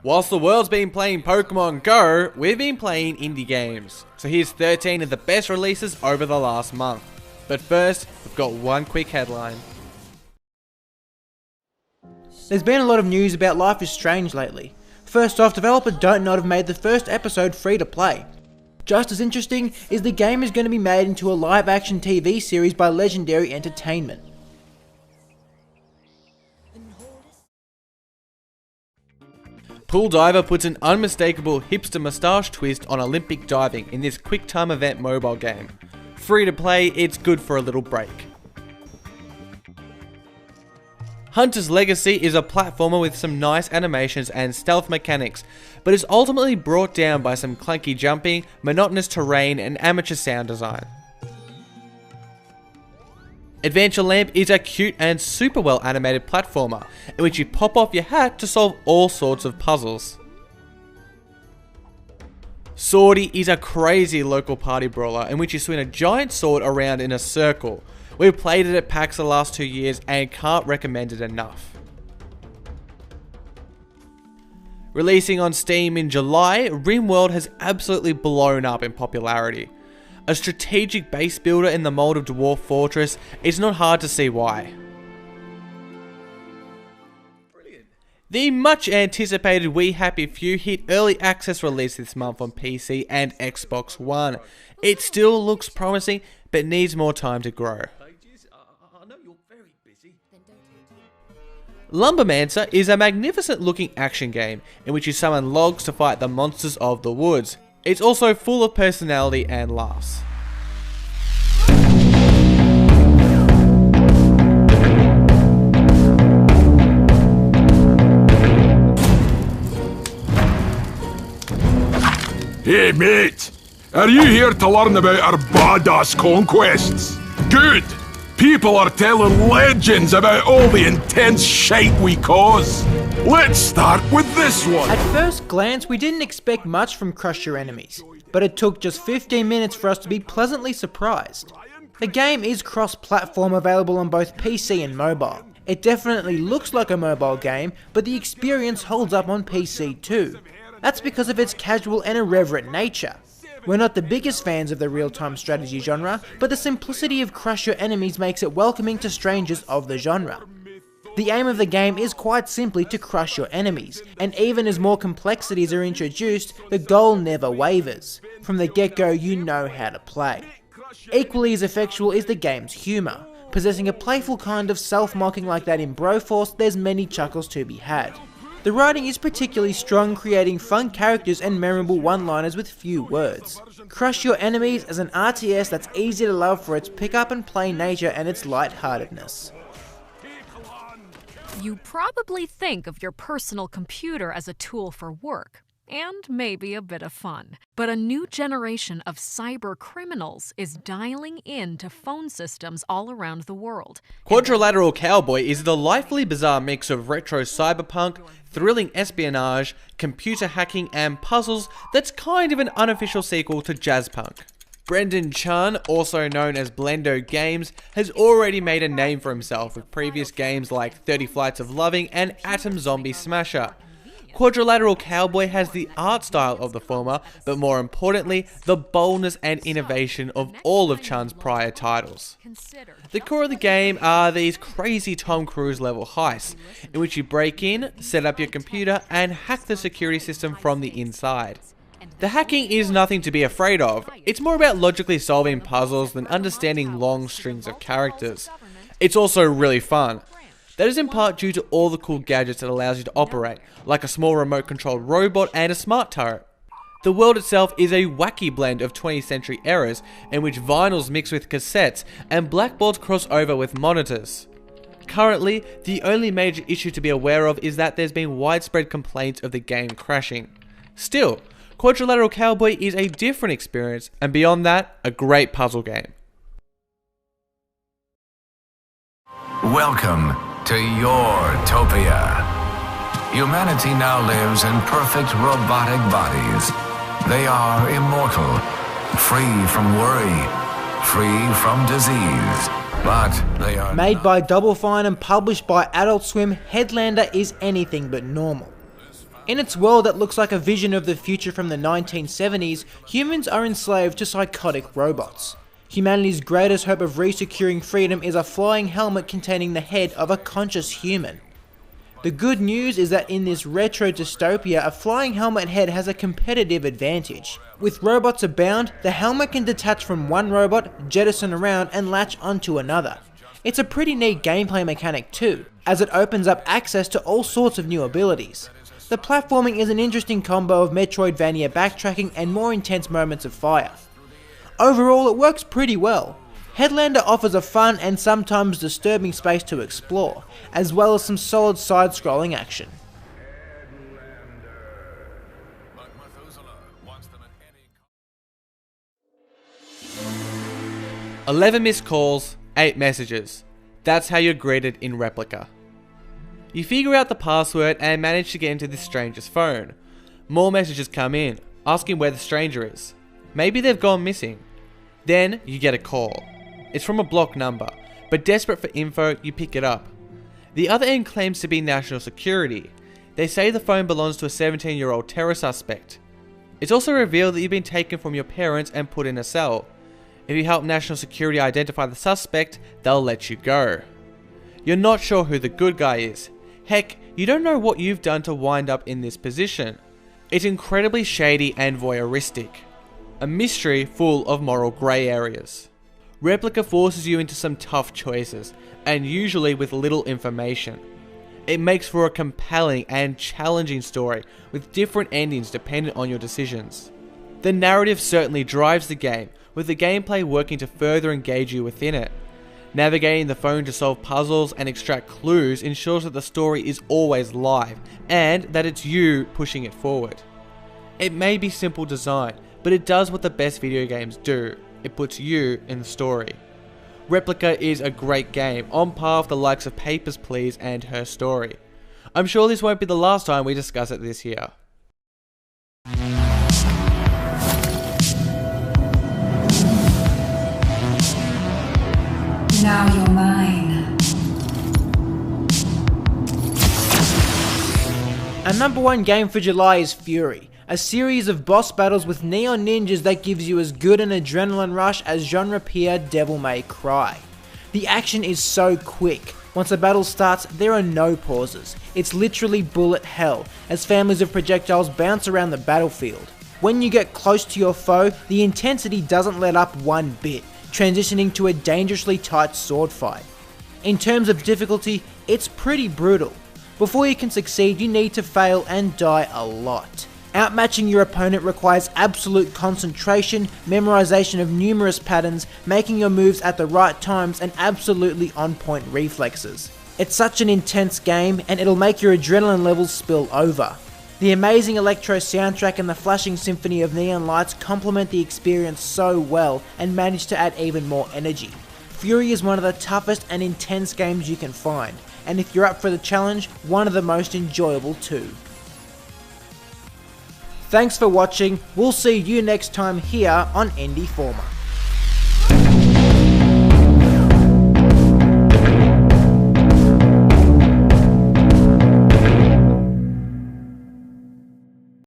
Whilst the world's been playing Pokemon Go, we've been playing indie games. So here's 13 of the best releases over the last month. But first, we've got one quick headline. There's been a lot of news about Life is Strange lately. First off, developer Don't Nod have made the first episode free to play. Just as interesting is the game is going to be made into a live action TV series by Legendary Entertainment. Pool Diver puts an unmistakable hipster moustache twist on Olympic diving in this quick time event mobile game. Free to play, it's good for a little break. Hunter's Legacy is a platformer with some nice animations and stealth mechanics, but is ultimately brought down by some clunky jumping, monotonous terrain and amateur sound design. Adventureland is a cute and super well animated platformer, in which you pop off your hat to solve all sorts of puzzles. Swordy is a crazy local party brawler in which you swing a giant sword around in a circle. We've played it at PAX the last 2 years and can't recommend it enough. Releasing on Steam in July, RimWorld has absolutely blown up in popularity. A strategic base builder in the mold of Dwarf Fortress, it's not hard to see why. The much anticipated We Happy Few hit early access release this month on PC and Xbox One. It still looks promising, but needs more time to grow. Lumbermancer is a magnificent looking action game in which you summon logs to fight the monsters of the woods. It's also full of personality and laughs. Hey mate, are you here to learn about our badass conquests? Good! People are telling legends about all the intense shite we cause. Let's start with this one. At first glance, we didn't expect much from Crush Your Enemies, but it took just 15 minutes for us to be pleasantly surprised. The game is cross-platform, available on both PC and mobile. It definitely looks like a mobile game, but the experience holds up on PC too. That's because of its casual and irreverent nature. We're not the biggest fans of the real-time strategy genre, but the simplicity of Crush Your Enemies makes it welcoming to strangers of the genre. The aim of the game is quite simply to crush your enemies, and even as more complexities are introduced, the goal never wavers. From the get-go, you know how to play. Equally as effectual is the game's humour. Possessing a playful kind of self-mocking like that in Broforce, there's many chuckles to be had. The writing is particularly strong, creating fun characters and memorable one-liners with few words. Crush Your Enemies is an RTS that's easy to love for its pick-up-and-play nature and its lightheartedness. You probably think of your personal computer as a tool for work, and maybe a bit of fun. But a new generation of cyber criminals is dialing into phone systems all around the world. Quadrilateral Cowboy is a delightfully bizarre mix of retro cyberpunk, thrilling espionage, computer hacking and puzzles that's kind of an unofficial sequel to Jazzpunk. Brendan Chun, also known as Blendo Games, has already made a name for himself with previous games like 30 Flights of Loving and Atom Zombie Smasher. Quadrilateral Cowboy has the art style of the former, but more importantly, the boldness and innovation of all of Chun's prior titles. The core of the game are these crazy Tom Cruise level heists, in which you break in, set up your computer, and hack the security system from the inside. The hacking is nothing to be afraid of. It's more about logically solving puzzles than understanding long strings of characters. It's also really fun. That is in part due to all the cool gadgets it allows you to operate, like a small remote-controlled robot and a smart turret. The world itself is a wacky blend of 20th century eras, in which vinyls mix with cassettes and blackboards cross over with monitors. Currently, the only major issue to be aware of is that there's been widespread complaints of the game crashing. Still, Quadrilateral Cowboy is a different experience, and beyond that, a great puzzle game. Welcome to your Topia. Humanity now lives in perfect robotic bodies. They are immortal, free from worry, free from disease, but they are Made not. by Double Fine and published by Adult Swim, Headlander is anything but normal. In its world that looks like a vision of the future from the 1970s, humans are enslaved to psychotic robots. Humanity's greatest hope of re-securing freedom is a flying helmet containing the head of a conscious human. The good news is that in this retro dystopia, a flying helmet head has a competitive advantage. With robots abound, the helmet can detach from one robot, jettison around, and latch onto another. It's a pretty neat gameplay mechanic too, as it opens up access to all sorts of new abilities. The platforming is an interesting combo of Metroidvania backtracking and more intense moments of fire. Overall, it works pretty well. Headlander offers a fun and sometimes disturbing space to explore, as well as some solid side-scrolling action. 11 missed calls, 8 messages. That's how you're greeted in Replica. You figure out the password and manage to get into this stranger's phone. More messages come in, asking where the stranger is. Maybe they've gone missing. Then you get a call. It's from a blocked number, but desperate for info, you pick it up. The other end claims to be national security. They say the phone belongs to a 17-year-old terror suspect. It's also revealed that you've been taken from your parents and put in a cell. If you help national security identify the suspect, they'll let you go. You're not sure who the good guy is. Heck, you don't know what you've done to wind up in this position. It's incredibly shady and voyeuristic. A mystery full of moral grey areas. Replica forces you into some tough choices, and usually with little information. It makes for a compelling and challenging story, with different endings dependent on your decisions. The narrative certainly drives the game, with the gameplay working to further engage you within it. Navigating the phone to solve puzzles and extract clues ensures that the story is always live, and that it's you pushing it forward. It may be simple design, but it does what the best video games do. It puts you in the story. Replica is a great game, on par with the likes of Papers, Please and Her Story. I'm sure this won't be the last time we discuss it this year. Now you're mine. Our number one game for July is Fury, a series of boss battles with neon ninjas that gives you as good an adrenaline rush as genre peer Devil May Cry. The action is so quick. Once a battle starts, there are no pauses. It's literally bullet hell, as families of projectiles bounce around the battlefield. When you get close to your foe, the intensity doesn't let up one bit, transitioning to a dangerously tight sword fight. In terms of difficulty, it's pretty brutal. Before you can succeed, you need to fail and die a lot. Outmatching your opponent requires absolute concentration, memorization of numerous patterns, making your moves at the right times, and absolutely on-point reflexes. It's such an intense game, and it'll make your adrenaline levels spill over. The amazing electro soundtrack and the flashing symphony of neon lights complement the experience so well and manage to add even more energy. Fury is one of the toughest and intense games you can find, and if you're up for the challenge, one of the most enjoyable too. Thanks for watching, we'll see you next time here on Indieformed.